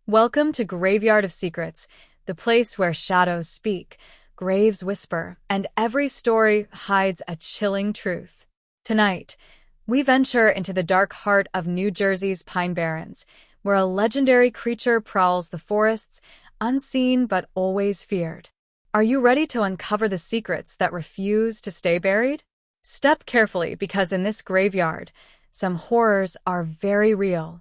Welcome to Graveyard of Secrets, the place where shadows speak, graves whisper, and every story hides a chilling truth. Tonight, we venture into the dark heart of New Jersey's Pine Barrens, where a legendary creature prowls the forests, unseen but always feared. Are you ready to uncover the secrets that refuse to stay buried? Step carefully because in this graveyard, some horrors are very real.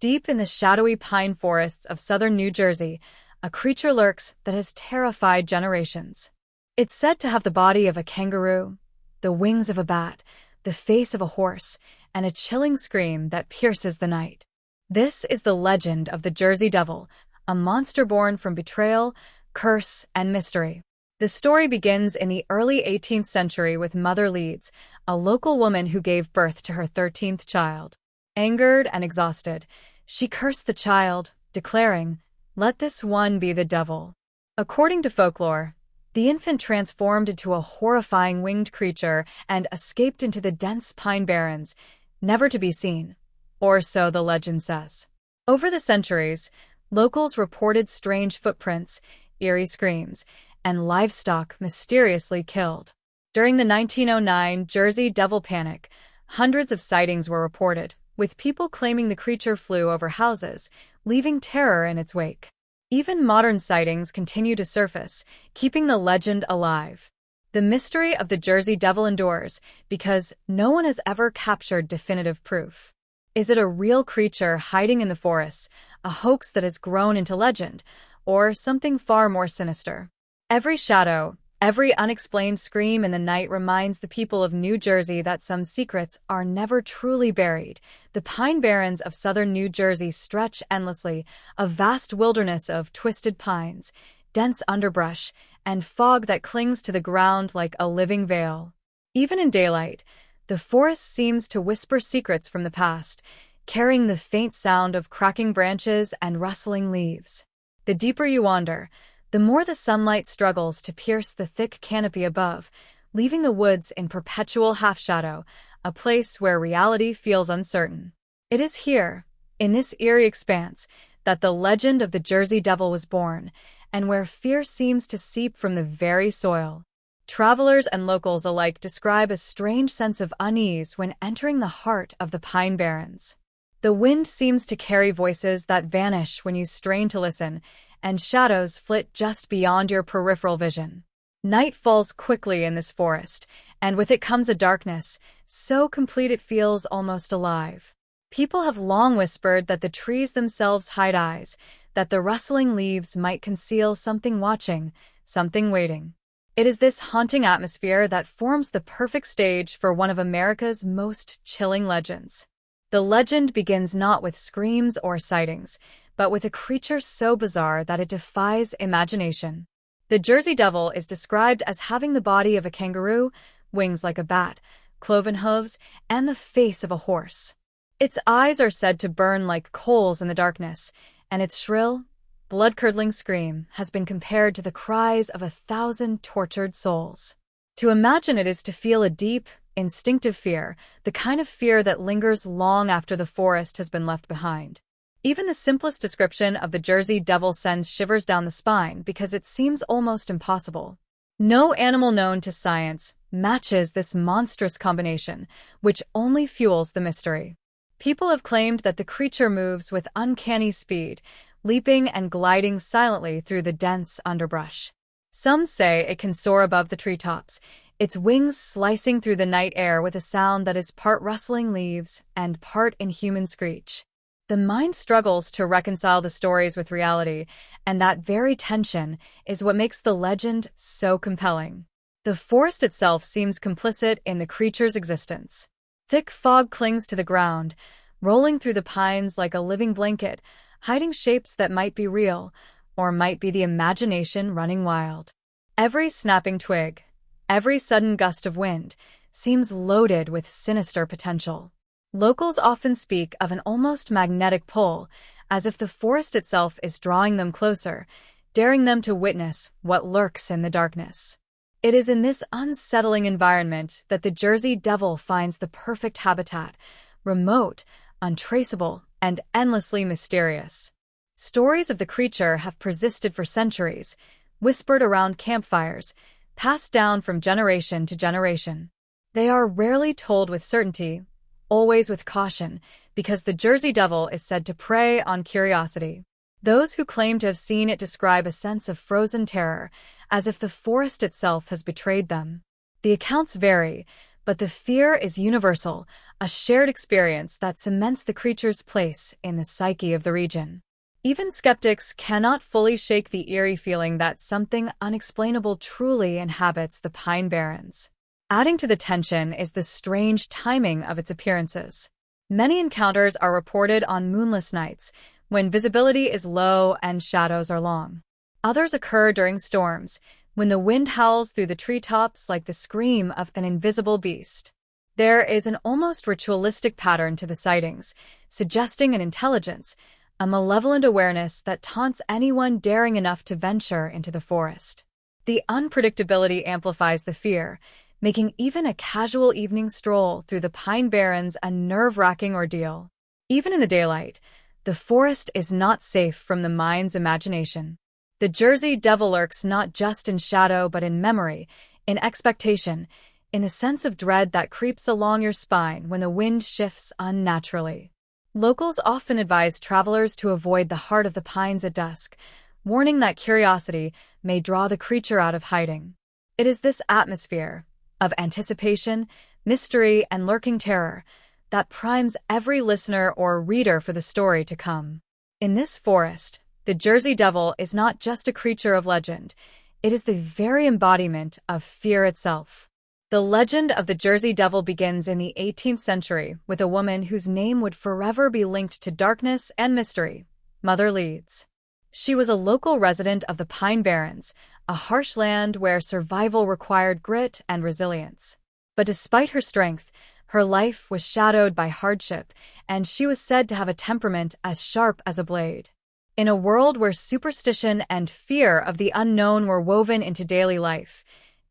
Deep in the shadowy pine forests of southern New Jersey, a creature lurks that has terrified generations. It's said to have the body of a kangaroo, the wings of a bat, the face of a horse, and a chilling scream that pierces the night. This is the legend of the Jersey Devil, a monster born from betrayal, curse, and mystery. The story begins in the early 18th century with Mother Leeds, a local woman who gave birth to her 13th child. Angered and exhausted, she cursed the child, declaring, "Let this one be the devil." According to folklore, the infant transformed into a horrifying winged creature and escaped into the dense Pine Barrens, never to be seen, or so the legend says. Over the centuries, locals reported strange footprints, eerie screams, and livestock mysteriously killed. During the 1909 Jersey Devil Panic, hundreds of sightings were reported, with people claiming the creature flew over houses, leaving terror in its wake. Even modern sightings continue to surface, keeping the legend alive. The mystery of the Jersey Devil endures because no one has ever captured definitive proof. Is it a real creature hiding in the forests, a hoax that has grown into legend, or something far more sinister? Every shadow, every unexplained scream in the night reminds the people of New Jersey that some secrets are never truly buried. The Pine Barrens of southern New Jersey stretch endlessly, a vast wilderness of twisted pines, dense underbrush, and fog that clings to the ground like a living veil. Even in daylight, the forest seems to whisper secrets from the past, carrying the faint sound of cracking branches and rustling leaves. The deeper you wander, the more the sunlight struggles to pierce the thick canopy above, leaving the woods in perpetual half-shadow, a place where reality feels uncertain. It is here, in this eerie expanse, that the legend of the Jersey Devil was born, and where fear seems to seep from the very soil. Travelers and locals alike describe a strange sense of unease when entering the heart of the Pine Barrens. The wind seems to carry voices that vanish when you strain to listen, and shadows flit just beyond your peripheral vision. Night falls quickly in this forest, and with it comes a darkness, so complete it feels almost alive. People have long whispered that the trees themselves hide eyes, that the rustling leaves might conceal something watching, something waiting. It is this haunting atmosphere that forms the perfect stage for one of America's most chilling legends. The legend begins not with screams or sightings, but with a creature so bizarre that it defies imagination. The Jersey Devil is described as having the body of a kangaroo, wings like a bat, cloven hooves, and the face of a horse. Its eyes are said to burn like coals in the darkness, and its shrill, blood-curdling scream has been compared to the cries of 1,000 tortured souls. To imagine it is to feel a deep, instinctive fear, the kind of fear that lingers long after the forest has been left behind. Even the simplest description of the Jersey Devil sends shivers down the spine because it seems almost impossible. No animal known to science matches this monstrous combination, which only fuels the mystery. People have claimed that the creature moves with uncanny speed, leaping and gliding silently through the dense underbrush. Some say it can soar above the treetops, its wings slicing through the night air with a sound that is part rustling leaves and part inhuman screech. The mind struggles to reconcile the stories with reality, and that very tension is what makes the legend so compelling. The forest itself seems complicit in the creature's existence. Thick fog clings to the ground, rolling through the pines like a living blanket, hiding shapes that might be real, or might be the imagination running wild. Every snapping twig, every sudden gust of wind, seems loaded with sinister potential. Locals often speak of an almost magnetic pull, as if the forest itself is drawing them closer, daring them to witness what lurks in the darkness. It is in this unsettling environment that the Jersey Devil finds the perfect habitat, remote, untraceable, and endlessly mysterious. Stories of the creature have persisted for centuries, whispered around campfires, passed down from generation to generation. They are rarely told with certainty, always with caution, because the Jersey Devil is said to prey on curiosity. Those who claim to have seen it describe a sense of frozen terror, as if the forest itself has betrayed them. The accounts vary, but the fear is universal, a shared experience that cements the creature's place in the psyche of the region. Even skeptics cannot fully shake the eerie feeling that something unexplainable truly inhabits the Pine Barrens. Adding to the tension is the strange timing of its appearances. Many encounters are reported on moonless nights, when visibility is low and shadows are long. Others occur during storms, when the wind howls through the treetops like the scream of an invisible beast. There is an almost ritualistic pattern to the sightings, suggesting an intelligence, a malevolent awareness that taunts anyone daring enough to venture into the forest. The unpredictability amplifies the fear, making even a casual evening stroll through the Pine Barrens a nerve-wracking ordeal. Even in the daylight, the forest is not safe from the mind's imagination. The Jersey Devil lurks not just in shadow but in memory, in expectation, in a sense of dread that creeps along your spine when the wind shifts unnaturally. Locals often advise travelers to avoid the heart of the pines at dusk, warning that curiosity may draw the creature out of hiding. It is this atmosphere of anticipation, mystery, and lurking terror that primes every listener or reader for the story to come. In this forest, the Jersey Devil is not just a creature of legend, it is the very embodiment of fear itself. The legend of the Jersey Devil begins in the 18th century with a woman whose name would forever be linked to darkness and mystery, Mother Leeds. She was a local resident of the Pine Barrens, a harsh land where survival required grit and resilience. But despite her strength, her life was shadowed by hardship, and she was said to have a temperament as sharp as a blade. In a world where superstition and fear of the unknown were woven into daily life,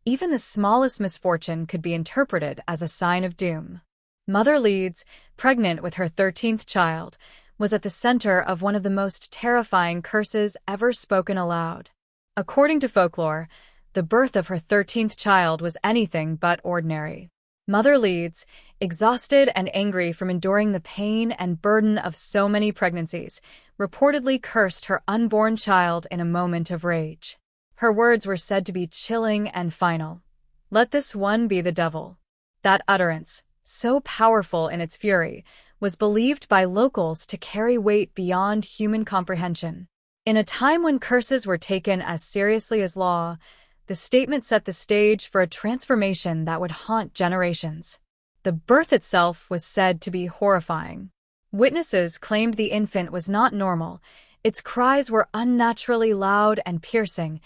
even the smallest misfortune could be interpreted as a sign of doom. Mother Leeds, pregnant with her 13th child, was at the center of one of the most terrifying curses ever spoken aloud. According to folklore, the birth of her 13th child was anything but ordinary. Mother Leeds, exhausted and angry from enduring the pain and burden of so many pregnancies, reportedly cursed her unborn child in a moment of rage. Her words were said to be chilling and final. "Let this one be the devil." That utterance, so powerful in its fury, was believed by locals to carry weight beyond human comprehension. In a time when curses were taken as seriously as law, the statement set the stage for a transformation that would haunt generations. The birth itself was said to be horrifying. Witnesses claimed the infant was not normal. Its cries were unnaturally loud and piercing,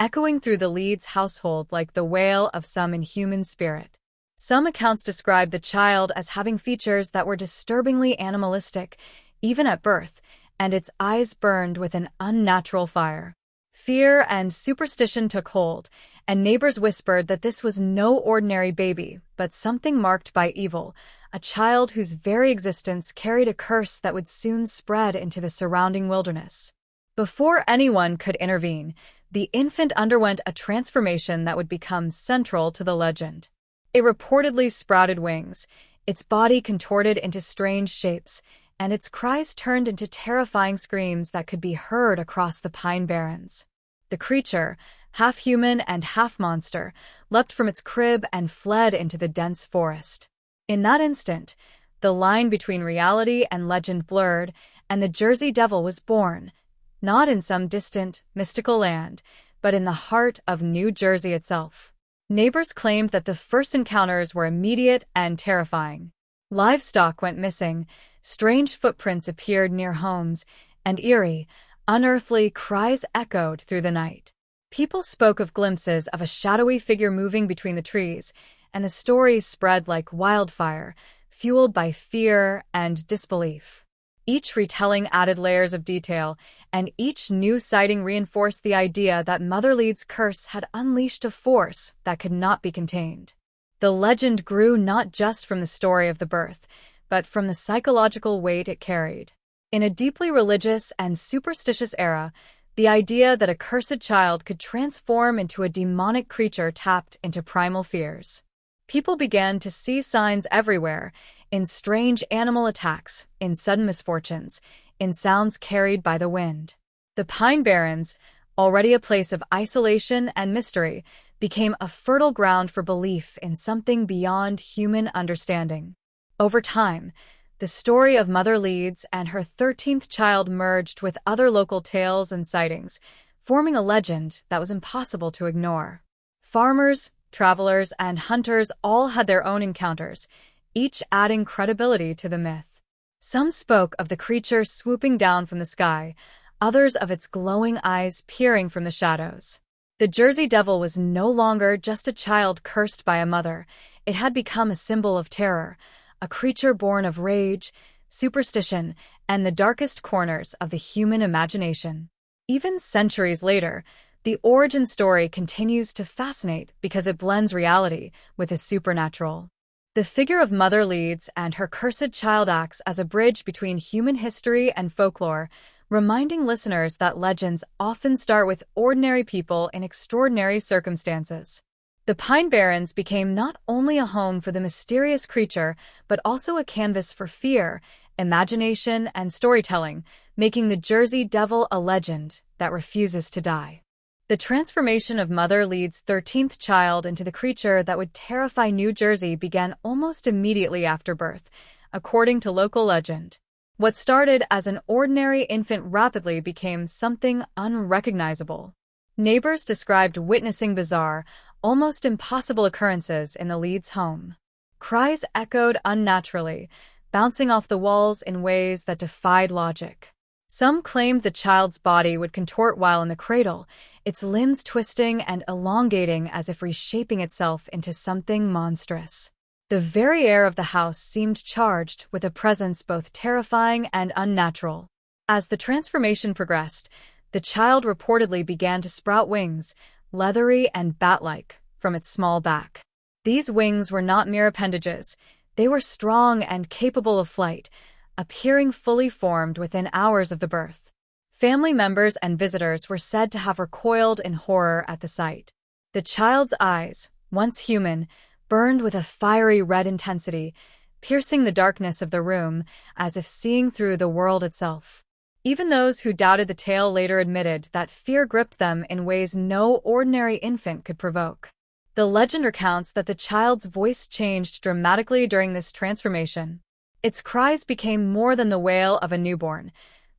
echoing through the Leeds household like the wail of some inhuman spirit. Some accounts describe the child as having features that were disturbingly animalistic, even at birth, and its eyes burned with an unnatural fire. Fear and superstition took hold, and neighbors whispered that this was no ordinary baby, but something marked by evil, a child whose very existence carried a curse that would soon spread into the surrounding wilderness. Before anyone could intervene, the infant underwent a transformation that would become central to the legend. It reportedly sprouted wings, its body contorted into strange shapes, and its cries turned into terrifying screams that could be heard across the Pine Barrens. The creature, half human and half monster, leapt from its crib and fled into the dense forest. In that instant, the line between reality and legend blurred, and the Jersey Devil was born, not in some distant, mystical land, but in the heart of New Jersey itself. Neighbors claimed that the first encounters were immediate and terrifying. Livestock went missing, strange footprints appeared near homes, and eerie, unearthly cries echoed through the night. People spoke of glimpses of a shadowy figure moving between the trees, and the stories spread like wildfire, fueled by fear and disbelief. Each retelling added layers of detail, and each new sighting reinforced the idea that Mother Leeds' curse had unleashed a force that could not be contained. The legend grew not just from the story of the birth, but from the psychological weight it carried. In a deeply religious and superstitious era, the idea that a cursed child could transform into a demonic creature tapped into primal fears. People began to see signs everywhere, in strange animal attacks, in sudden misfortunes, in sounds carried by the wind. The Pine Barrens, already a place of isolation and mystery, became a fertile ground for belief in something beyond human understanding. Over time, the story of Mother Leeds and her 13th child merged with other local tales and sightings, forming a legend that was impossible to ignore. Farmers, travelers, and hunters all had their own encounters, each adding credibility to the myth. Some spoke of the creature swooping down from the sky, others of its glowing eyes peering from the shadows. The Jersey Devil was no longer just a child cursed by a mother. It had become a symbol of terror, a creature born of rage, superstition, and the darkest corners of the human imagination. Even centuries later, the origin story continues to fascinate because it blends reality with the supernatural. The figure of Mother Leeds and her cursed child acts as a bridge between human history and folklore, reminding listeners that legends often start with ordinary people in extraordinary circumstances. The Pine Barrens became not only a home for the mysterious creature, but also a canvas for fear, imagination, and storytelling, making the Jersey Devil a legend that refuses to die. The transformation of Mother Leeds' 13th child into the creature that would terrify New Jersey began almost immediately after birth, according to local legend. What started as an ordinary infant rapidly became something unrecognizable. Neighbors described witnessing bizarre, almost impossible occurrences in the Leeds home. Cries echoed unnaturally, bouncing off the walls in ways that defied logic. Some claimed the child's body would contort while in the cradle, its limbs twisting and elongating as if reshaping itself into something monstrous. The very air of the house seemed charged with a presence both terrifying and unnatural. As the transformation progressed, the child reportedly began to sprout wings, leathery and bat-like, from its small back. These wings were not mere appendages. They were strong and capable of flight, appearing fully formed within hours of the birth. Family members and visitors were said to have recoiled in horror at the sight. The child's eyes, once human, burned with a fiery red intensity, piercing the darkness of the room as if seeing through the world itself. Even those who doubted the tale later admitted that fear gripped them in ways no ordinary infant could provoke. The legend recounts that the child's voice changed dramatically during this transformation. Its cries became more than the wail of a newborn.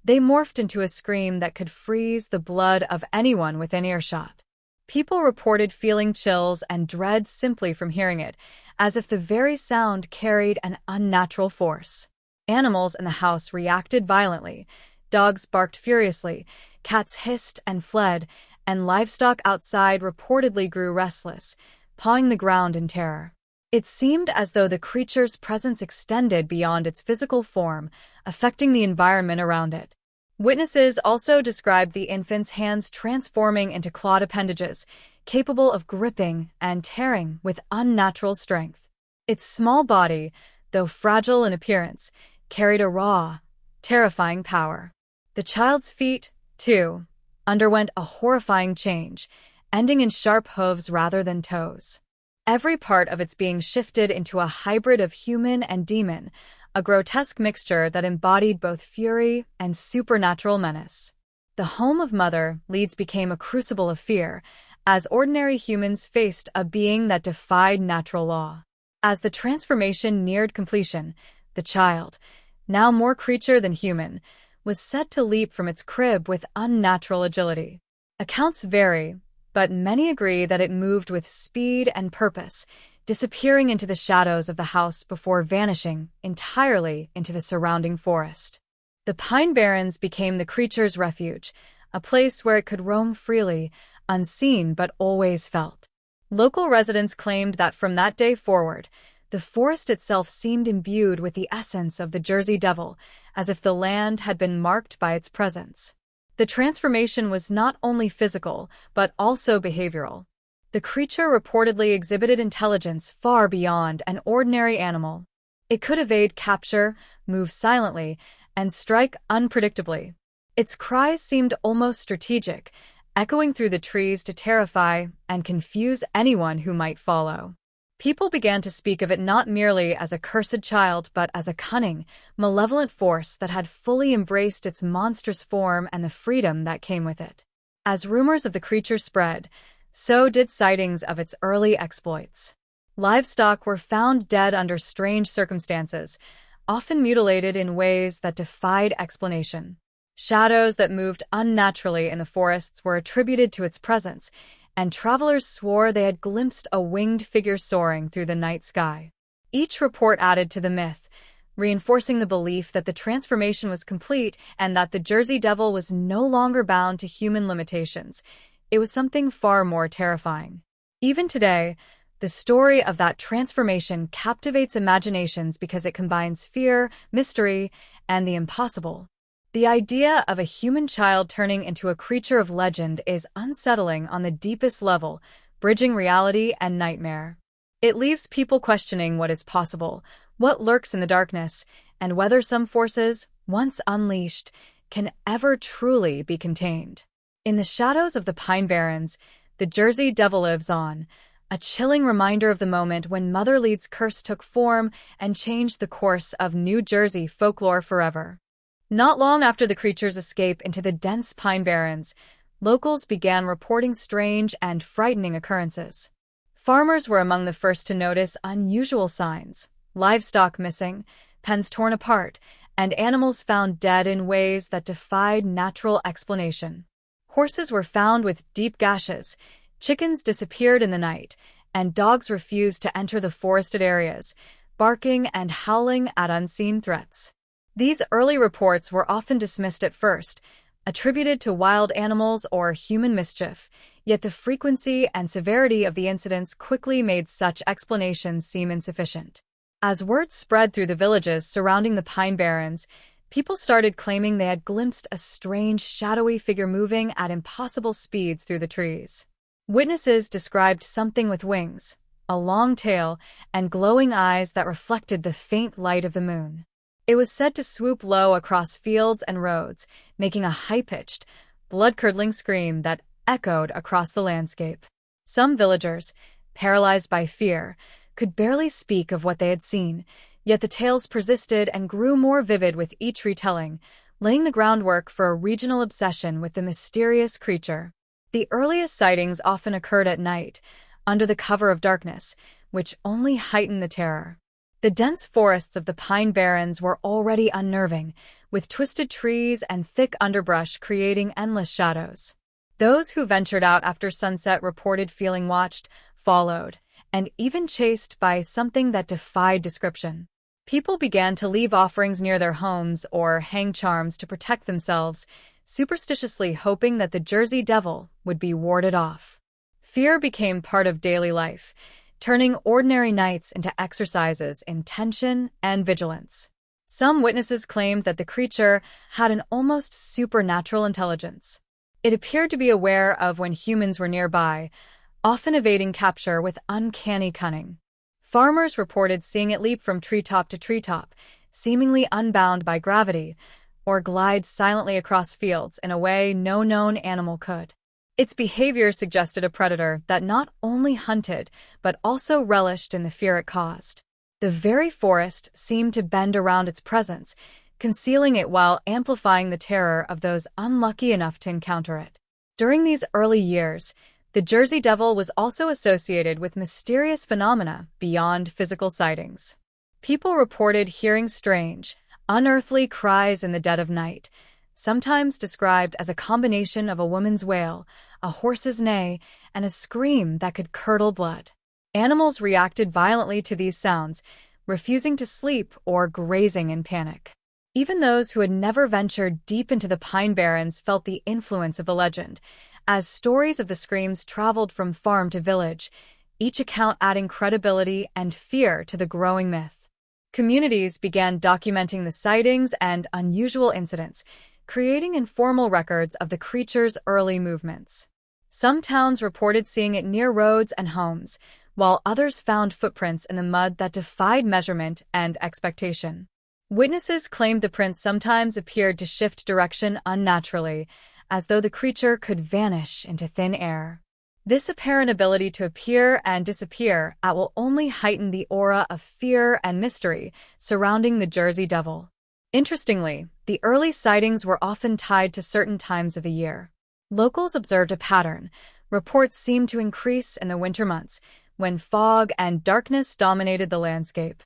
They morphed into a scream that could freeze the blood of anyone within earshot. People reported feeling chills and dread simply from hearing it, as if the very sound carried an unnatural force. Animals in the house reacted violently. Dogs barked furiously, cats hissed and fled, and livestock outside reportedly grew restless, pawing the ground in terror. It seemed as though the creature's presence extended beyond its physical form, affecting the environment around it. Witnesses also described the infant's hands transforming into clawed appendages, capable of gripping and tearing with unnatural strength. Its small body, though fragile in appearance, carried a raw, terrifying power. The child's feet, too, underwent a horrifying change, ending in sharp hooves rather than toes. Every part of its being shifted into a hybrid of human and demon, a grotesque mixture that embodied both fury and supernatural menace. The home of Mother Leeds became a crucible of fear, as ordinary humans faced a being that defied natural law. As the transformation neared completion, the child, now more creature than human, was said to leap from its crib with unnatural agility. Accounts vary, but many agree that it moved with speed and purpose, disappearing into the shadows of the house before vanishing entirely into the surrounding forest. The Pine Barrens became the creature's refuge, a place where it could roam freely, unseen but always felt. Local residents claimed that from that day forward, the forest itself seemed imbued with the essence of the Jersey Devil, as if the land had been marked by its presence. The transformation was not only physical, but also behavioral. The creature reportedly exhibited intelligence far beyond an ordinary animal. It could evade capture, move silently, and strike unpredictably. Its cries seemed almost strategic, echoing through the trees to terrify and confuse anyone who might follow. People began to speak of it not merely as a cursed child, but as a cunning, malevolent force that had fully embraced its monstrous form and the freedom that came with it. As rumors of the creature spread, so did sightings of its early exploits. Livestock were found dead under strange circumstances, often mutilated in ways that defied explanation. Shadows that moved unnaturally in the forests were attributed to its presence, and travelers swore they had glimpsed a winged figure soaring through the night sky. Each report added to the myth, reinforcing the belief that the transformation was complete and that the Jersey Devil was no longer bound to human limitations. It was something far more terrifying. Even today, the story of that transformation captivates imaginations because it combines fear, mystery, and the impossible. The idea of a human child turning into a creature of legend is unsettling on the deepest level, bridging reality and nightmare. It leaves people questioning what is possible, what lurks in the darkness, and whether some forces, once unleashed, can ever truly be contained. In the shadows of the Pine Barrens, the Jersey Devil lives on, a chilling reminder of the moment when Mother Leeds' curse took form and changed the course of New Jersey folklore forever. Not long after the creature's escape into the dense Pine Barrens, locals began reporting strange and frightening occurrences. Farmers were among the first to notice unusual signs: livestock missing, pens torn apart, and animals found dead in ways that defied natural explanation. Horses were found with deep gashes, chickens disappeared in the night, and dogs refused to enter the forested areas, barking and howling at unseen threats. These early reports were often dismissed at first, attributed to wild animals or human mischief, yet the frequency and severity of the incidents quickly made such explanations seem insufficient. As word spread through the villages surrounding the Pine Barrens, people started claiming they had glimpsed a strange, shadowy figure moving at impossible speeds through the trees. Witnesses described something with wings, a long tail, and glowing eyes that reflected the faint light of the moon. It was said to swoop low across fields and roads, making a high-pitched, blood-curdling scream that echoed across the landscape. Some villagers, paralyzed by fear, could barely speak of what they had seen, yet the tales persisted and grew more vivid with each retelling, laying the groundwork for a regional obsession with the mysterious creature. The earliest sightings often occurred at night, under the cover of darkness, which only heightened the terror. The dense forests of the Pine Barrens were already unnerving, with twisted trees and thick underbrush creating endless shadows. Those who ventured out after sunset reported feeling watched, followed, and even chased by something that defied description. People began to leave offerings near their homes or hang charms to protect themselves, superstitiously hoping that the Jersey Devil would be warded off. Fear became part of daily life, turning ordinary nights into exercises in tension and vigilance. Some witnesses claimed that the creature had an almost supernatural intelligence. It appeared to be aware of when humans were nearby, often evading capture with uncanny cunning. Farmers reported seeing it leap from treetop to treetop, seemingly unbound by gravity, or glide silently across fields in a way no known animal could. Its behavior suggested a predator that not only hunted, but also relished in the fear it caused. The very forest seemed to bend around its presence, concealing it while amplifying the terror of those unlucky enough to encounter it. During these early years, the Jersey Devil was also associated with mysterious phenomena beyond physical sightings. People reported hearing strange, unearthly cries in the dead of night, sometimes described as a combination of a woman's wail, a horse's neigh, and a scream that could curdle blood. Animals reacted violently to these sounds, refusing to sleep or grazing in panic. Even those who had never ventured deep into the Pine Barrens felt the influence of the legend, as stories of the screams traveled from farm to village, each account adding credibility and fear to the growing myth. Communities began documenting the sightings and unusual incidents, creating informal records of the creature's early movements. Some towns reported seeing it near roads and homes, while others found footprints in the mud that defied measurement and expectation. Witnesses claimed the prints sometimes appeared to shift direction unnaturally, as though the creature could vanish into thin air. This apparent ability to appear and disappear at will only heighten the aura of fear and mystery surrounding the Jersey Devil. Interestingly, the early sightings were often tied to certain times of the year. Locals observed a pattern. Reports seemed to increase in the winter months, when fog and darkness dominated the landscape.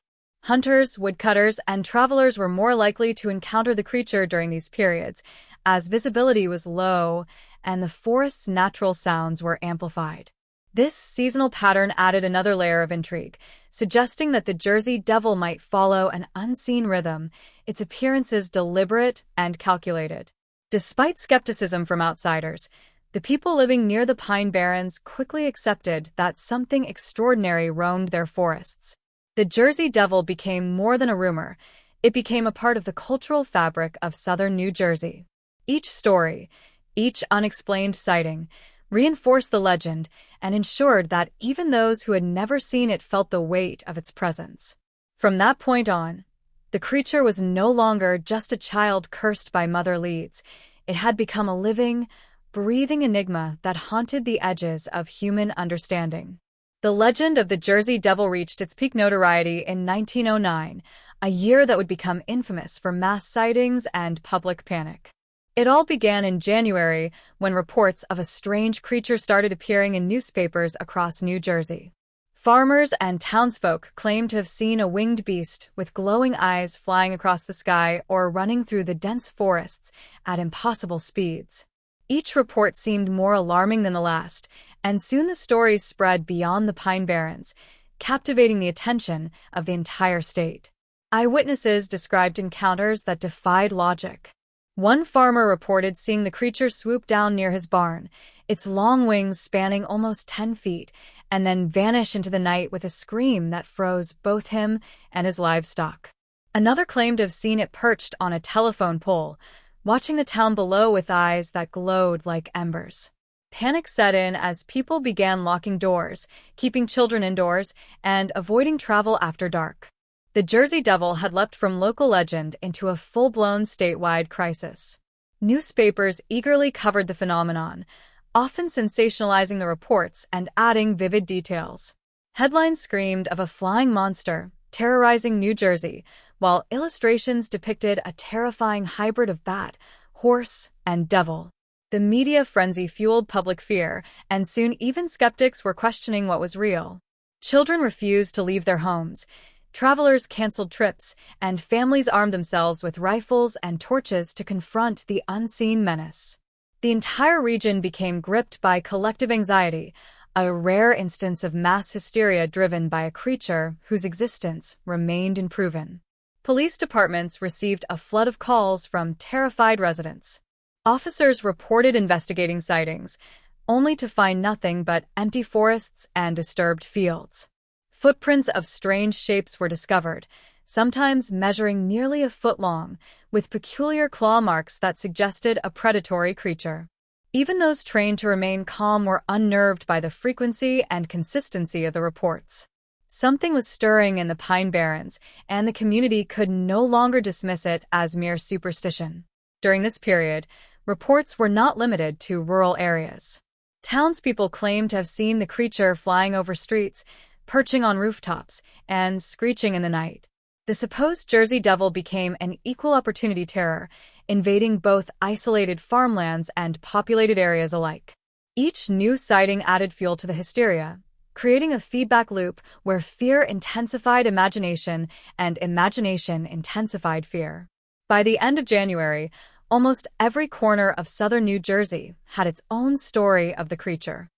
Hunters, woodcutters, and travelers were more likely to encounter the creature during these periods, as visibility was low and the forest's natural sounds were amplified. This seasonal pattern added another layer of intrigue, suggesting that the Jersey Devil might follow an unseen rhythm, its appearances deliberate and calculated. Despite skepticism from outsiders, the people living near the Pine Barrens quickly accepted that something extraordinary roamed their forests. The Jersey Devil became more than a rumor. It became a part of the cultural fabric of southern New Jersey. Each story, each unexplained sighting, reinforced the legend and ensured that even those who had never seen it felt the weight of its presence. From that point on, the creature was no longer just a child cursed by Mother Leeds. It had become a living, breathing enigma that haunted the edges of human understanding. The legend of the Jersey Devil reached its peak notoriety in 1909, a year that would become infamous for mass sightings and public panic. It all began in January when reports of a strange creature started appearing in newspapers across New Jersey. Farmers and townsfolk claimed to have seen a winged beast with glowing eyes flying across the sky or running through the dense forests at impossible speeds. Each report seemed more alarming than the last, and soon the stories spread beyond the Pine Barrens, captivating the attention of the entire state. Eyewitnesses described encounters that defied logic. One farmer reported seeing the creature swoop down near his barn, its long wings spanning almost 10 feet, and then vanish into the night with a scream that froze both him and his livestock. Another claimed to have seen it perched on a telephone pole, watching the town below with eyes that glowed like embers. Panic set in as people began locking doors, keeping children indoors, and avoiding travel after dark. The Jersey Devil had leapt from local legend into a full-blown statewide crisis. Newspapers eagerly covered the phenomenon, often sensationalizing the reports and adding vivid details. Headlines screamed of a flying monster terrorizing New Jersey, while illustrations depicted a terrifying hybrid of bat, horse, and devil. The media frenzy fueled public fear, and soon even skeptics were questioning what was real. Children refused to leave their homes. Travelers canceled trips, and families armed themselves with rifles and torches to confront the unseen menace. The entire region became gripped by collective anxiety, a rare instance of mass hysteria driven by a creature whose existence remained unproven. Police departments received a flood of calls from terrified residents. Officers reported investigating sightings, only to find nothing but empty forests and disturbed fields. Footprints of strange shapes were discovered, sometimes measuring nearly a foot long, with peculiar claw marks that suggested a predatory creature. Even those trained to remain calm were unnerved by the frequency and consistency of the reports. Something was stirring in the Pine Barrens, and the community could no longer dismiss it as mere superstition. During this period, reports were not limited to rural areas. Townspeople claimed to have seen the creature flying over streets, perching on rooftops, and screeching in the night. The supposed Jersey Devil became an equal opportunity terror, invading both isolated farmlands and populated areas alike. Each new sighting added fuel to the hysteria, creating a feedback loop where fear intensified imagination and imagination intensified fear. By the end of January, almost every corner of southern New Jersey had its own story of the creature.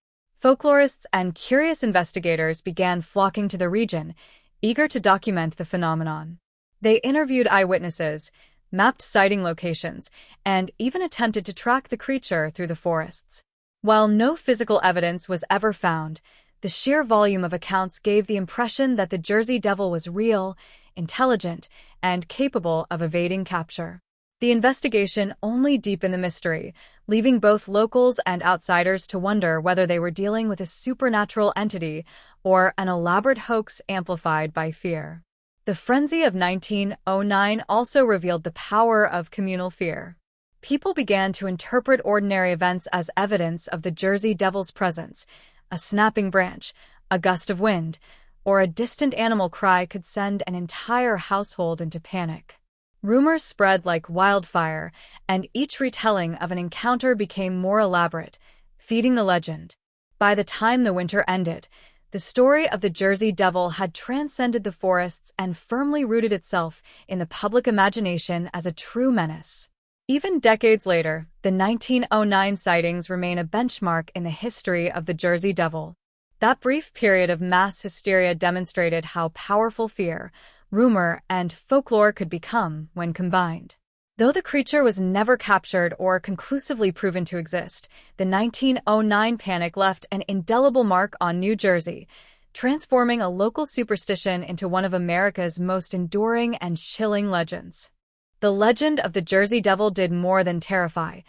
Folklorists and curious investigators began flocking to the region, eager to document the phenomenon. They interviewed eyewitnesses, mapped sighting locations, and even attempted to track the creature through the forests. While no physical evidence was ever found, the sheer volume of accounts gave the impression that the Jersey Devil was real, intelligent, and capable of evading capture. The investigation only deepened the mystery, leaving both locals and outsiders to wonder whether they were dealing with a supernatural entity or an elaborate hoax amplified by fear. The frenzy of 1909 also revealed the power of communal fear. People began to interpret ordinary events as evidence of the Jersey Devil's presence. A snapping branch, a gust of wind, or a distant animal cry could send an entire household into panic. Rumors spread like wildfire, and each retelling of an encounter became more elaborate, feeding the legend. By the time the winter ended, the story of the Jersey Devil had transcended the forests and firmly rooted itself in the public imagination as a true menace. Even decades later, the 1909 sightings remain a benchmark in the history of the Jersey Devil. That brief period of mass hysteria demonstrated how powerful fear, rumor, and folklore could become when combined. Though the creature was never captured or conclusively proven to exist, the 1909 panic left an indelible mark on New Jersey, transforming a local superstition into one of America's most enduring and chilling legends. The legend of the Jersey Devil did more than terrify.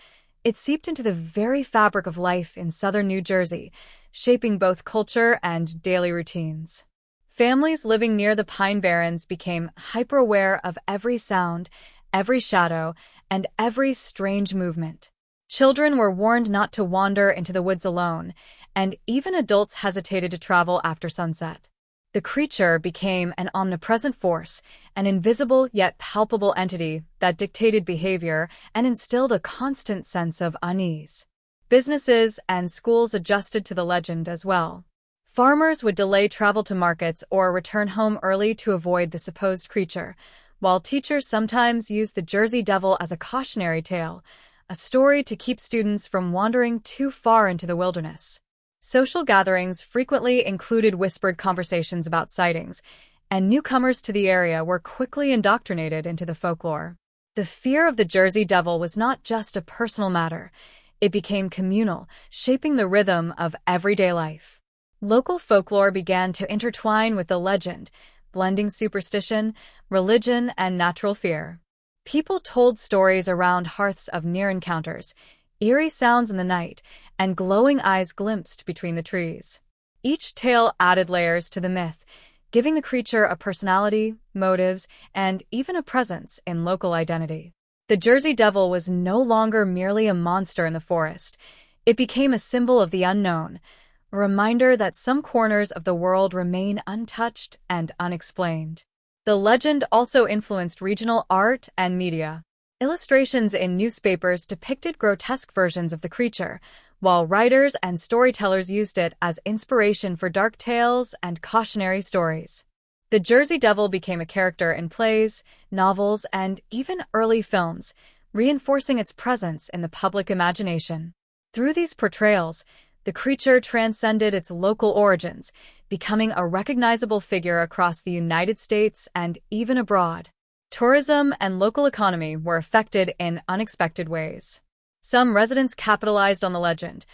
It seeped into the very fabric of life in southern New Jersey, shaping both culture and daily routines. Families living near the Pine Barrens became hyper-aware of every sound, every shadow, and every strange movement. Children were warned not to wander into the woods alone, and even adults hesitated to travel after sunset. The creature became an omnipresent force, an invisible yet palpable entity that dictated behavior and instilled a constant sense of unease. Businesses and schools adjusted to the legend as well. Farmers would delay travel to markets or return home early to avoid the supposed creature, while teachers sometimes used the Jersey Devil as a cautionary tale, a story to keep students from wandering too far into the wilderness. Social gatherings frequently included whispered conversations about sightings, and newcomers to the area were quickly indoctrinated into the folklore. The fear of the Jersey Devil was not just a personal matter. It became communal, shaping the rhythm of everyday life. Local folklore began to intertwine with the legend, blending superstition, religion, and natural fear. People told stories around hearths of near encounters, eerie sounds in the night, and glowing eyes glimpsed between the trees. Each tale added layers to the myth, giving the creature a personality, motives, and even a presence in local identity. The Jersey Devil was no longer merely a monster in the forest. It became a symbol of the unknown, a reminder that some corners of the world remain untouched and unexplained. The legend also influenced regional art and media. Illustrations in newspapers depicted grotesque versions of the creature, while writers and storytellers used it as inspiration for dark tales and cautionary stories. The Jersey Devil became a character in plays, novels, and even early films, reinforcing its presence in the public imagination. Through these portrayals, the creature transcended its local origins, becoming a recognizable figure across the United States and even abroad. Tourism and local economy were affected in unexpected ways. Some residents capitalized on the legend,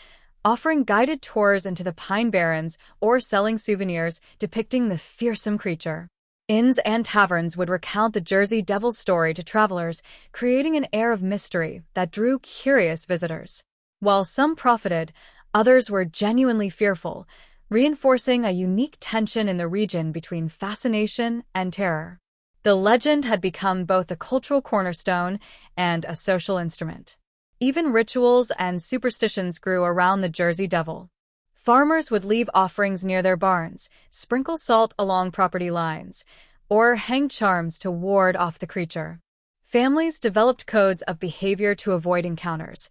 offering guided tours into the Pine Barrens or selling souvenirs depicting the fearsome creature. Inns and taverns would recount the Jersey Devil's story to travelers, creating an air of mystery that drew curious visitors. While some profited, others were genuinely fearful, reinforcing a unique tension in the region between fascination and terror. The legend had become both a cultural cornerstone and a social instrument. Even rituals and superstitions grew around the Jersey Devil. Farmers would leave offerings near their barns, sprinkle salt along property lines, or hang charms to ward off the creature. Families developed codes of behavior to avoid encounters.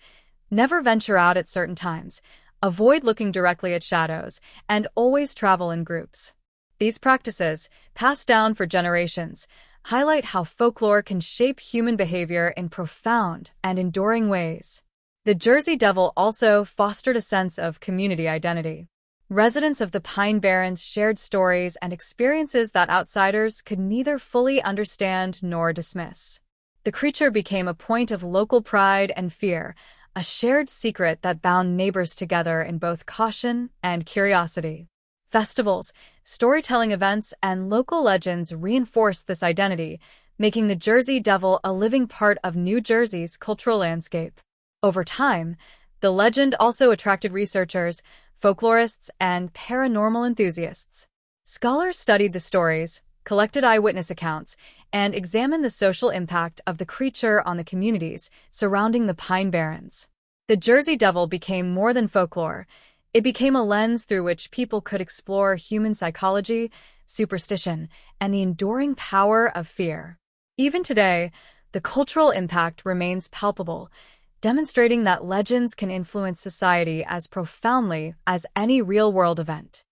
Never venture out at certain times, avoid looking directly at shadows, and always travel in groups. These practices, passed down for generations, highlight how folklore can shape human behavior in profound and enduring ways. The Jersey Devil also fostered a sense of community identity. Residents of the Pine Barrens shared stories and experiences that outsiders could neither fully understand nor dismiss. The creature became a point of local pride and fear, a shared secret that bound neighbors together in both caution and curiosity. Festivals, storytelling events, and local legends reinforced this identity, making the Jersey Devil a living part of New Jersey's cultural landscape. Over time, the legend also attracted researchers, folklorists, and paranormal enthusiasts. Scholars studied the stories, collected eyewitness accounts, and examined the social impact of the creature on the communities surrounding the Pine Barrens. The Jersey Devil became more than folklore. It became a lens through which people could explore human psychology, superstition, and the enduring power of fear. Even today, the cultural impact remains palpable, demonstrating that legends can influence society as profoundly as any real-world event.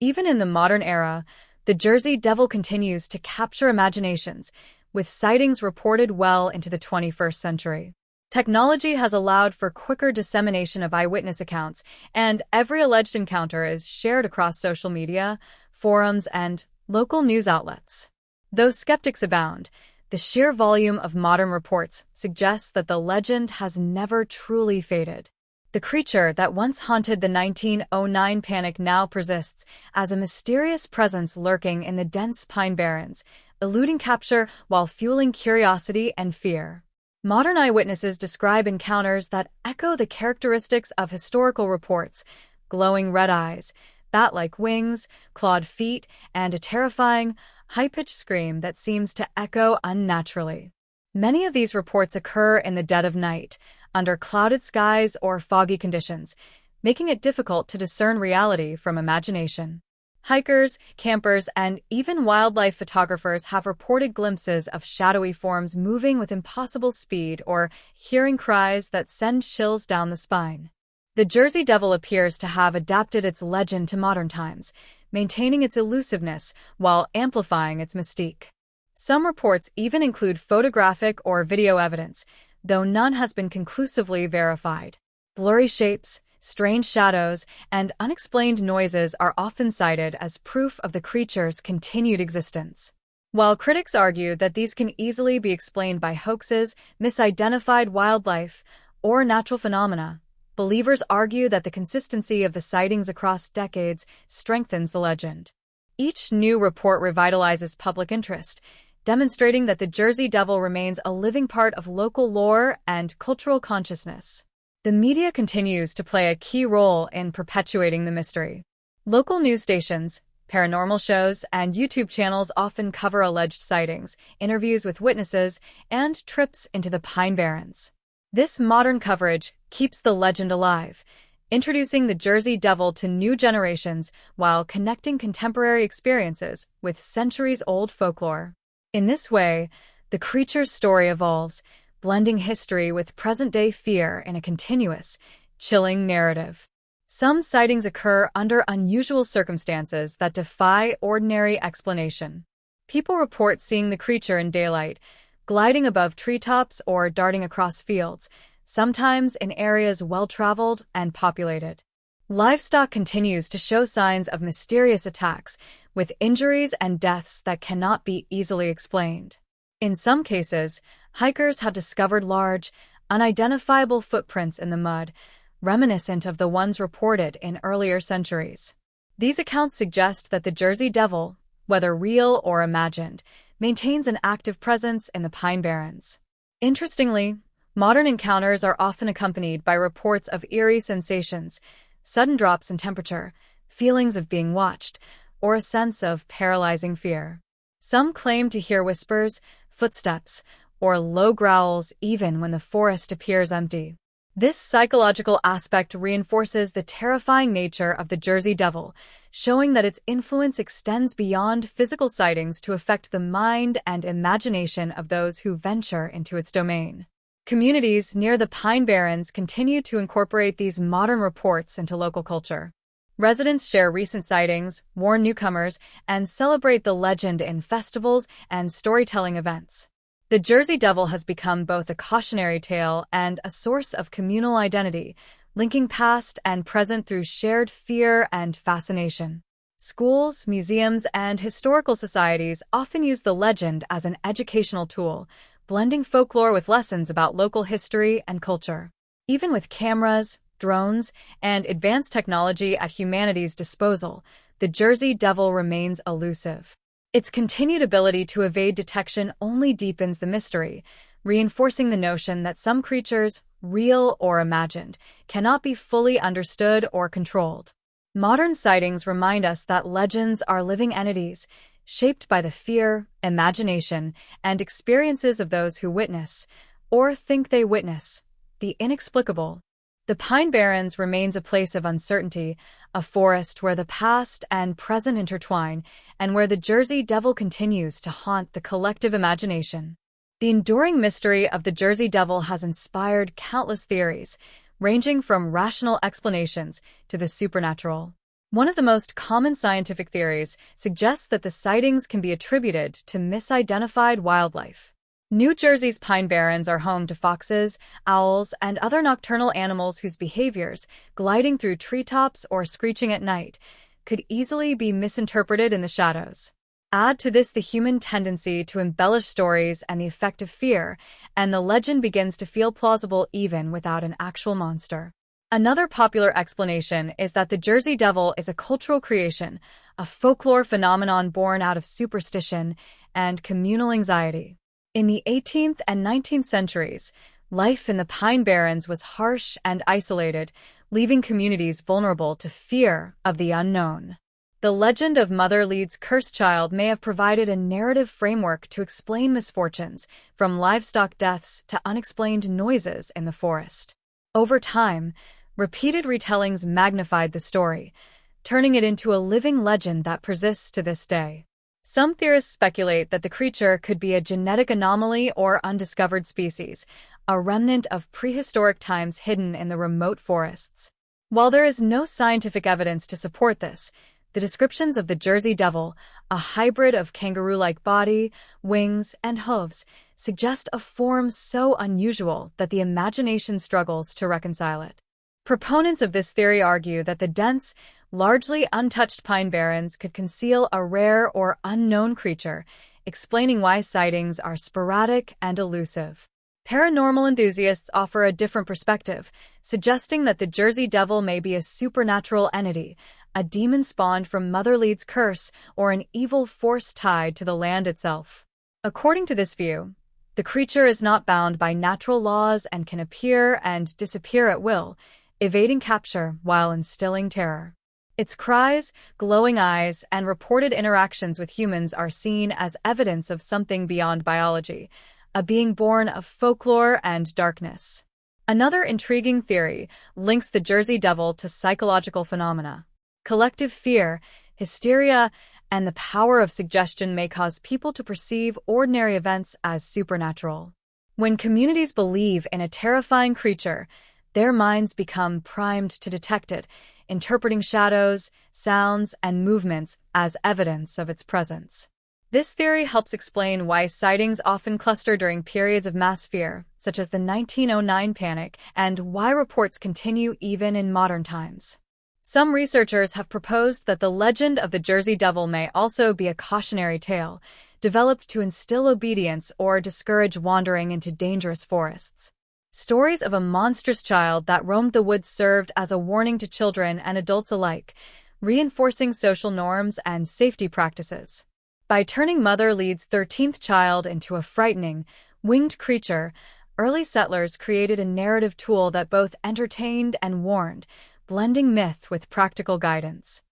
Even in the modern era, the Jersey Devil continues to capture imaginations, with sightings reported well into the 21st century. Technology has allowed for quicker dissemination of eyewitness accounts, and every alleged encounter is shared across social media, forums, and local news outlets. Though skeptics abound, the sheer volume of modern reports suggests that the legend has never truly faded. The creature that once haunted the 1909 panic now persists as a mysterious presence lurking in the dense Pine Barrens, eluding capture while fueling curiosity and fear. Modern eyewitnesses describe encounters that echo the characteristics of historical reports: glowing red eyes, bat-like wings, clawed feet, and a terrifying, high-pitched scream that seems to echo unnaturally. Many of these reports occur in the dead of night, under clouded skies or foggy conditions, making it difficult to discern reality from imagination. Hikers, campers, and even wildlife photographers have reported glimpses of shadowy forms moving with impossible speed or hearing cries that send chills down the spine. The Jersey Devil appears to have adapted its legend to modern times, maintaining its elusiveness while amplifying its mystique. Some reports even include photographic or video evidence, though none has been conclusively verified. Blurry shapes, strange shadows, and unexplained noises are often cited as proof of the creature's continued existence. While critics argue that these can easily be explained by hoaxes, misidentified wildlife, or natural phenomena, believers argue that the consistency of the sightings across decades strengthens the legend. Each new report revitalizes public interest, demonstrating that the Jersey Devil remains a living part of local lore and cultural consciousness. The media continues to play a key role in perpetuating the mystery. Local news stations, paranormal shows, and YouTube channels often cover alleged sightings, interviews with witnesses, and trips into the Pine Barrens. This modern coverage keeps the legend alive, introducing the Jersey Devil to new generations while connecting contemporary experiences with centuries-old folklore. In this way, the creature's story evolves, blending history with present-day fear in a continuous, chilling narrative. Some sightings occur under unusual circumstances that defy ordinary explanation. People report seeing the creature in daylight, gliding above treetops or darting across fields, sometimes in areas well-traveled and populated. Livestock continues to show signs of mysterious attacks, with injuries and deaths that cannot be easily explained. In some cases, hikers have discovered large, unidentifiable footprints in the mud, reminiscent of the ones reported in earlier centuries. These accounts suggest that the Jersey Devil, whether real or imagined, maintains an active presence in the Pine Barrens. Interestingly, modern encounters are often accompanied by reports of eerie sensations, sudden drops in temperature, feelings of being watched, or a sense of paralyzing fear. Some claim to hear whispers, footsteps, or low growls even when the forest appears empty. This psychological aspect reinforces the terrifying nature of the Jersey Devil, showing that its influence extends beyond physical sightings to affect the mind and imagination of those who venture into its domain. Communities near the Pine Barrens continue to incorporate these modern reports into local culture. Residents share recent sightings, warn newcomers, and celebrate the legend in festivals and storytelling events. The Jersey Devil has become both a cautionary tale and a source of communal identity, linking past and present through shared fear and fascination. Schools, museums, and historical societies often use the legend as an educational tool, blending folklore with lessons about local history and culture. Even with cameras, drones, and advanced technology at humanity's disposal, the Jersey Devil remains elusive. Its continued ability to evade detection only deepens the mystery, reinforcing the notion that some creatures, real or imagined, cannot be fully understood or controlled. Modern sightings remind us that legends are living entities, shaped by the fear, imagination, and experiences of those who witness, or think they witness, the inexplicable. The Pine Barrens remains a place of uncertainty, a forest where the past and present intertwine, and where the Jersey Devil continues to haunt the collective imagination. The enduring mystery of the Jersey Devil has inspired countless theories, ranging from rational explanations to the supernatural. One of the most common scientific theories suggests that the sightings can be attributed to misidentified wildlife. New Jersey's Pine Barrens are home to foxes, owls, and other nocturnal animals whose behaviors, gliding through treetops or screeching at night, could easily be misinterpreted in the shadows. Add to this the human tendency to embellish stories and the effect of fear, and the legend begins to feel plausible even without an actual monster. Another popular explanation is that the Jersey Devil is a cultural creation, a folklore phenomenon born out of superstition and communal anxiety. In the 18th and 19th centuries, life in the Pine Barrens was harsh and isolated, leaving communities vulnerable to fear of the unknown. The legend of Mother Leeds' cursed child may have provided a narrative framework to explain misfortunes, from livestock deaths to unexplained noises in the forest. Over time, repeated retellings magnified the story, turning it into a living legend that persists to this day. Some theorists speculate that the creature could be a genetic anomaly or undiscovered species, a remnant of prehistoric times hidden in the remote forests. While there is no scientific evidence to support this, the descriptions of the Jersey Devil, a hybrid of kangaroo-like body, wings, and hooves, suggest a form so unusual that the imagination struggles to reconcile it. Proponents of this theory argue that the dense, largely untouched Pine Barrens could conceal a rare or unknown creature, explaining why sightings are sporadic and elusive. Paranormal enthusiasts offer a different perspective, suggesting that the Jersey Devil may be a supernatural entity, a demon spawned from Mother Leeds' curse, or an evil force tied to the land itself. According to this view, the creature is not bound by natural laws and can appear and disappear at will, evading capture while instilling terror. Its cries, glowing eyes, and reported interactions with humans are seen as evidence of something beyond biology, a being born of folklore and darkness. Another intriguing theory links the Jersey Devil to psychological phenomena. Collective fear, hysteria, and the power of suggestion may cause people to perceive ordinary events as supernatural. When communities believe in a terrifying creature, their minds become primed to detect it, interpreting shadows, sounds, and movements as evidence of its presence. This theory helps explain why sightings often cluster during periods of mass fear, such as the 1909 panic, and why reports continue even in modern times. Some researchers have proposed that the legend of the Jersey Devil may also be a cautionary tale, developed to instill obedience or discourage wandering into dangerous forests. Stories of a monstrous child that roamed the woods served as a warning to children and adults alike, reinforcing social norms and safety practices. By turning Mother Leeds' 13th child into a frightening, winged creature, early settlers created a narrative tool that both entertained and warned, blending myth with practical guidance.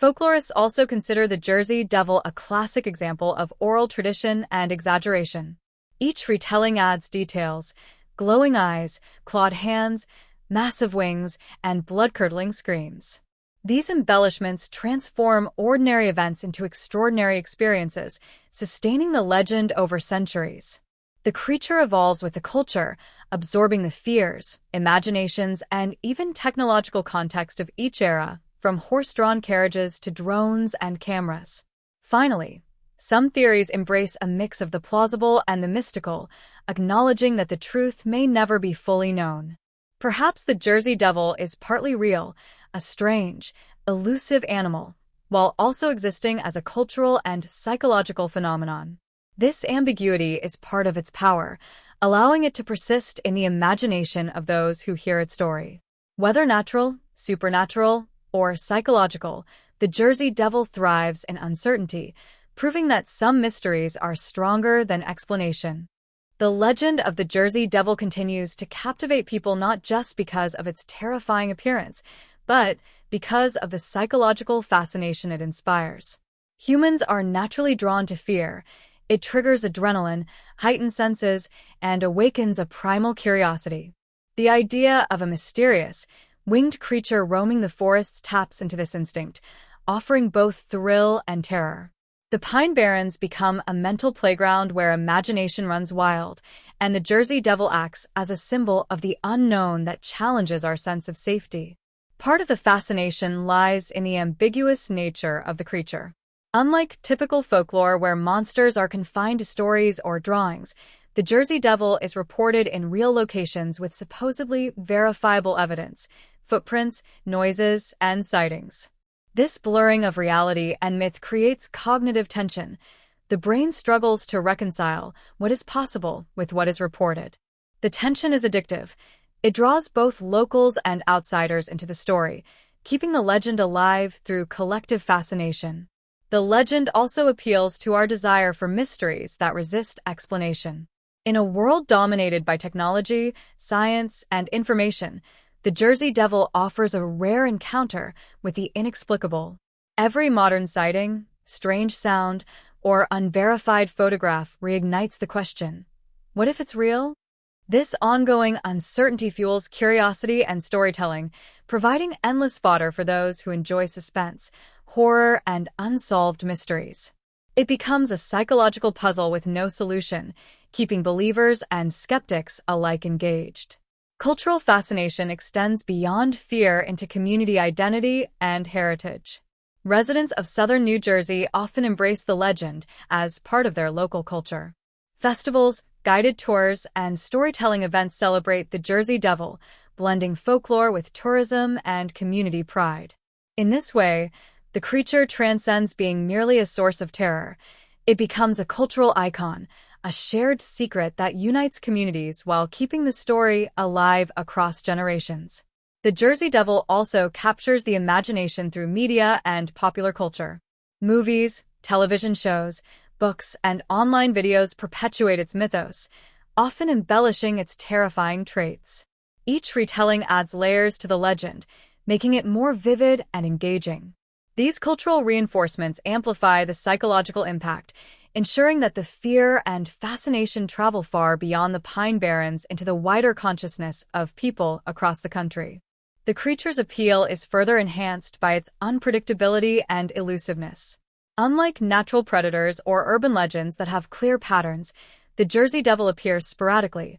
Folklorists also consider the Jersey Devil a classic example of oral tradition and exaggeration. Each retelling adds details: glowing eyes, clawed hands, massive wings, and blood-curdling screams. These embellishments transform ordinary events into extraordinary experiences, sustaining the legend over centuries. The creature evolves with the culture, absorbing the fears, imaginations, and even technological context of each era, from horse-drawn carriages to drones and cameras. Finally, some theories embrace a mix of the plausible and the mystical, acknowledging that the truth may never be fully known. Perhaps the Jersey Devil is partly real, a strange, elusive animal, while also existing as a cultural and psychological phenomenon. This ambiguity is part of its power, allowing it to persist in the imagination of those who hear its story. Whether natural, supernatural, or psychological, the Jersey Devil thrives in uncertainty, proving that some mysteries are stronger than explanation. The legend of the Jersey Devil continues to captivate people not just because of its terrifying appearance, but because of the psychological fascination it inspires. Humans are naturally drawn to fear. It triggers adrenaline, heightens senses, and awakens a primal curiosity. The idea of a mysterious, winged creature roaming the forests taps into this instinct, offering both thrill and terror. The Pine Barrens become a mental playground where imagination runs wild, and the Jersey Devil acts as a symbol of the unknown that challenges our sense of safety. Part of the fascination lies in the ambiguous nature of the creature. Unlike typical folklore where monsters are confined to stories or drawings, the Jersey Devil is reported in real locations with supposedly verifiable evidence, footprints, noises, and sightings. This blurring of reality and myth creates cognitive tension. The brain struggles to reconcile what is possible with what is reported. The tension is addictive. It draws both locals and outsiders into the story, keeping the legend alive through collective fascination. The legend also appeals to our desire for mysteries that resist explanation. In a world dominated by technology, science, and information, the Jersey Devil offers a rare encounter with the inexplicable. Every modern sighting, strange sound, or unverified photograph reignites the question, what if it's real? This ongoing uncertainty fuels curiosity and storytelling, providing endless fodder for those who enjoy suspense, horror, and unsolved mysteries. It becomes a psychological puzzle with no solution, keeping believers and skeptics alike engaged. Cultural fascination extends beyond fear into community identity and heritage. Residents of southern New Jersey often embrace the legend as part of their local culture. Festivals, guided tours, and storytelling events celebrate the Jersey Devil, blending folklore with tourism and community pride. In this way, the creature transcends being merely a source of terror. It becomes a cultural icon, a shared secret that unites communities while keeping the story alive across generations. The Jersey Devil also captures the imagination through media and popular culture. Movies, television shows, books, and online videos perpetuate its mythos, often embellishing its terrifying traits. Each retelling adds layers to the legend, making it more vivid and engaging. These cultural reinforcements amplify the psychological impact, ensuring that the fear and fascination travel far beyond the Pine Barrens into the wider consciousness of people across the country. The creature's appeal is further enhanced by its unpredictability and elusiveness. Unlike natural predators or urban legends that have clear patterns, the Jersey Devil appears sporadically,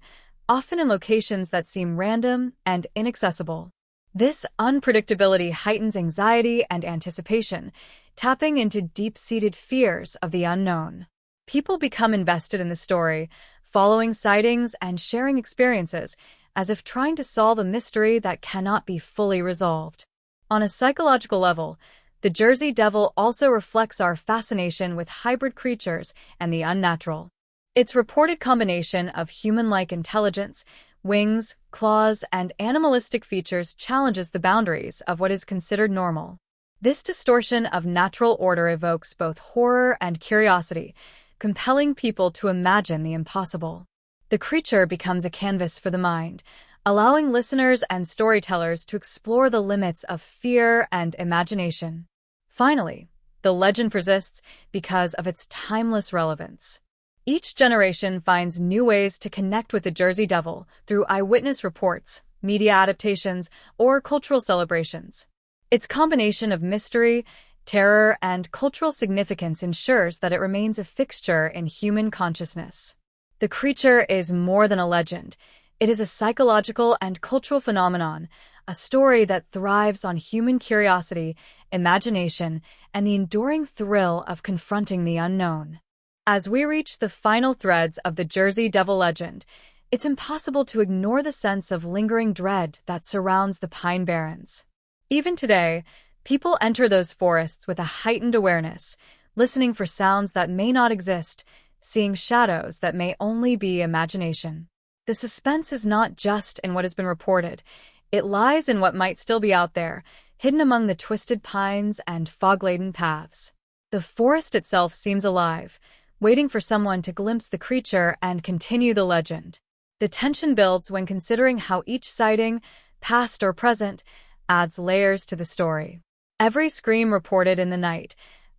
often in locations that seem random and inaccessible. This unpredictability heightens anxiety and anticipation, tapping into deep-seated fears of the unknown. People become invested in the story, following sightings and sharing experiences, as if trying to solve a mystery that cannot be fully resolved. On a psychological level, the Jersey Devil also reflects our fascination with hybrid creatures and the unnatural. Its reported combination of human-like intelligence, wings, claws, and animalistic features challenges the boundaries of what is considered normal. This distortion of natural order evokes both horror and curiosity, compelling people to imagine the impossible. The creature becomes a canvas for the mind, allowing listeners and storytellers to explore the limits of fear and imagination. Finally, the legend persists because of its timeless relevance. Each generation finds new ways to connect with the Jersey Devil through eyewitness reports, media adaptations, or cultural celebrations. Its combination of mystery, terror, and cultural significance ensures that it remains a fixture in human consciousness. The creature is more than a legend. It is a psychological and cultural phenomenon, a story that thrives on human curiosity, imagination, and the enduring thrill of confronting the unknown. As we reach the final threads of the Jersey Devil legend, it's impossible to ignore the sense of lingering dread that surrounds the Pine Barrens. Even today, people enter those forests with a heightened awareness, listening for sounds that may not exist, seeing shadows that may only be imagination. The suspense is not just in what has been reported. It lies in what might still be out there, hidden among the twisted pines and fog-laden paths. The forest itself seems alive, waiting for someone to glimpse the creature and continue the legend. The tension builds when considering how each sighting, past or present, adds layers to the story. Every scream reported in the night,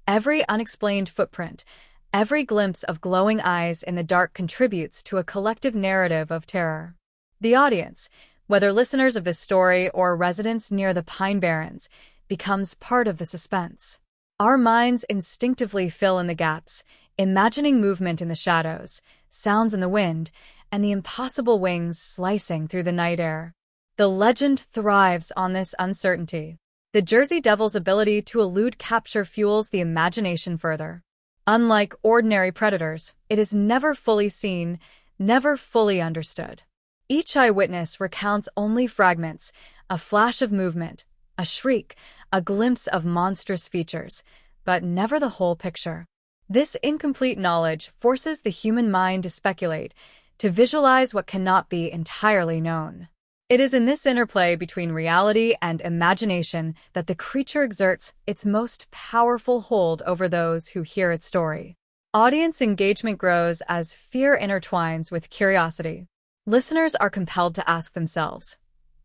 Every unexplained footprint, every glimpse of glowing eyes in the dark contributes to a collective narrative of terror. The audience, whether listeners of this story or residents near the Pine Barrens, becomes part of the suspense. Our minds instinctively fill in the gaps, imagining movement in the shadows, sounds in the wind, and the impossible wings slicing through the night air. The legend thrives on this uncertainty. The Jersey Devil's ability to elude capture fuels the imagination further. Unlike ordinary predators, it is never fully seen, never fully understood. Each eyewitness recounts only fragments, a flash of movement, a shriek, a glimpse of monstrous features, but never the whole picture. This incomplete knowledge forces the human mind to speculate, to visualize what cannot be entirely known. It is in this interplay between reality and imagination that the creature exerts its most powerful hold over those who hear its story. Audience engagement grows as fear intertwines with curiosity. Listeners are compelled to ask themselves,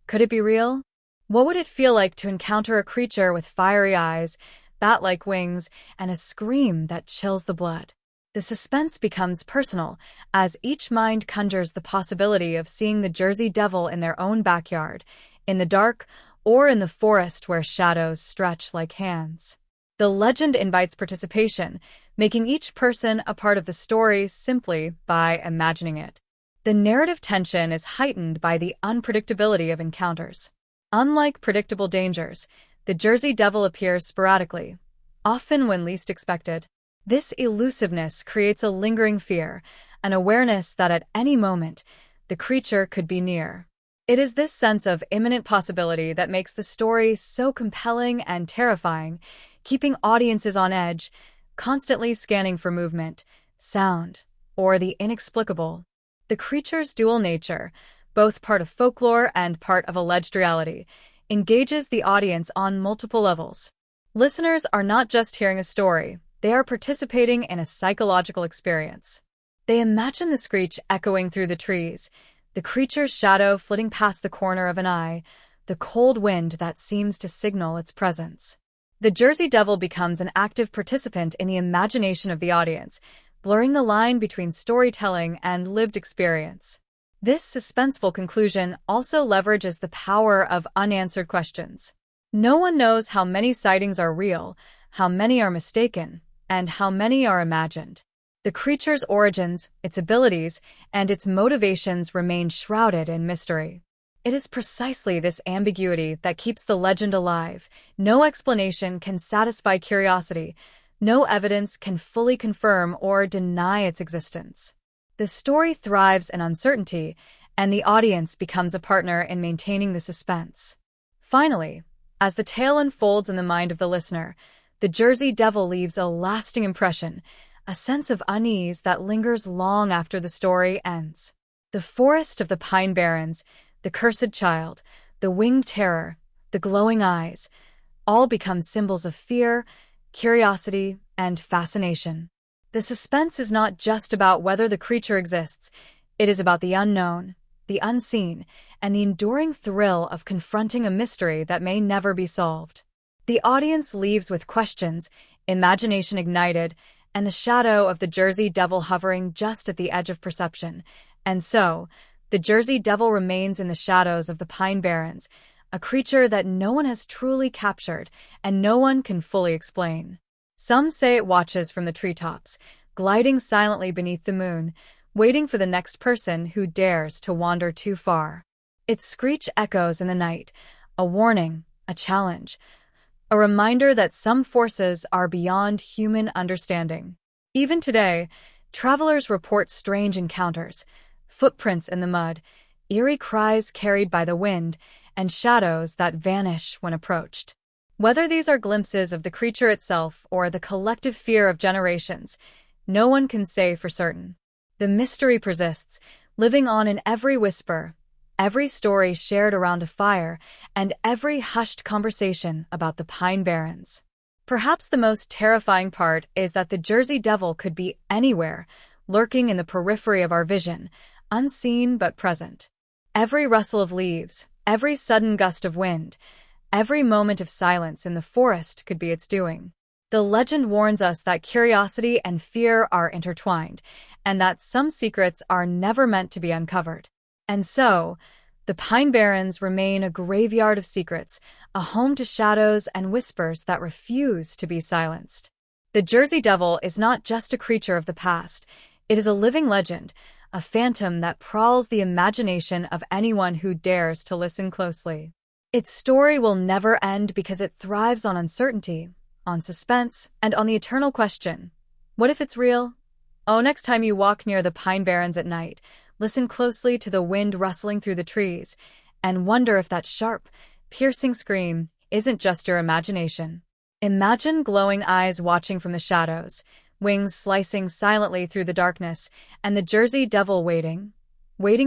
could it be real? What would it feel like to encounter a creature with fiery eyes, bat-like wings, and a scream that chills the blood? The suspense becomes personal, as each mind conjures the possibility of seeing the Jersey Devil in their own backyard, in the dark, or in the forest where shadows stretch like hands. The legend invites participation, making each person a part of the story simply by imagining it. The narrative tension is heightened by the unpredictability of encounters. Unlike predictable dangers, the Jersey Devil appears sporadically, often when least expected. This elusiveness creates a lingering fear, an awareness that at any moment, the creature could be near. It is this sense of imminent possibility that makes the story so compelling and terrifying, keeping audiences on edge, constantly scanning for movement, sound, or the inexplicable. The creature's dual nature, both part of folklore and part of alleged reality, engages the audience on multiple levels. Listeners are not just hearing a story, they are participating in a psychological experience. They imagine the screech echoing through the trees, the creature's shadow flitting past the corner of an eye, the cold wind that seems to signal its presence. The Jersey Devil becomes an active participant in the imagination of the audience, blurring the line between storytelling and lived experience. This suspenseful conclusion also leverages the power of unanswered questions. No one knows how many sightings are real, how many are mistaken, and how many are imagined. The creature's origins, its abilities, and its motivations remain shrouded in mystery. It is precisely this ambiguity that keeps the legend alive. No explanation can satisfy curiosity. No evidence can fully confirm or deny its existence. The story thrives in uncertainty, and the audience becomes a partner in maintaining the suspense. Finally, as the tale unfolds in the mind of the listener, the Jersey Devil leaves a lasting impression, a sense of unease that lingers long after the story ends. The forest of the Pine Barrens, the cursed child, the winged terror, the glowing eyes, all become symbols of fear, curiosity, and fascination. The suspense is not just about whether the creature exists, it is about the unknown, the unseen, and the enduring thrill of confronting a mystery that may never be solved. The audience leaves with questions, imagination ignited, and the shadow of the Jersey Devil hovering just at the edge of perception. And so, the Jersey Devil remains in the shadows of the Pine Barrens, a creature that no one has truly captured and no one can fully explain. Some say it watches from the treetops, gliding silently beneath the moon, waiting for the next person who dares to wander too far. Its screech echoes in the night, a warning, a challenge, a reminder that some forces are beyond human understanding. Even today, travelers report strange encounters, footprints in the mud, eerie cries carried by the wind, and shadows that vanish when approached. Whether these are glimpses of the creature itself or the collective fear of generations, no one can say for certain. The mystery persists, living on in every whisper, every story shared around a fire, and every hushed conversation about the Pine Barrens. Perhaps the most terrifying part is that the Jersey Devil could be anywhere, lurking in the periphery of our vision, unseen but present. Every rustle of leaves, every sudden gust of wind, every moment of silence in the forest could be its doing. The legend warns us that curiosity and fear are intertwined, and that some secrets are never meant to be uncovered. And so, the Pine Barrens remain a graveyard of secrets, a home to shadows and whispers that refuse to be silenced. The Jersey Devil is not just a creature of the past, it is a living legend, a phantom that prowls the imagination of anyone who dares to listen closely. Its story will never end because it thrives on uncertainty, on suspense, and on the eternal question, what if it's real? Oh, next time you walk near the Pine Barrens at night, listen closely to the wind rustling through the trees, and wonder if that sharp, piercing scream isn't just your imagination. Imagine glowing eyes watching from the shadows, wings slicing silently through the darkness, and the Jersey Devil waiting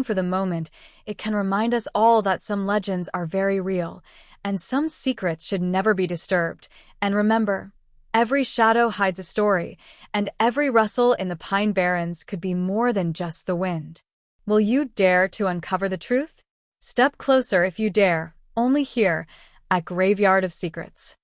for the moment it can remind us all that some legends are very real, and some secrets should never be disturbed. And remember, every shadow hides a story, and every rustle in the Pine Barrens could be more than just the wind. Will you dare to uncover the truth? Step closer if you dare, only here, at Graveyard of Secrets.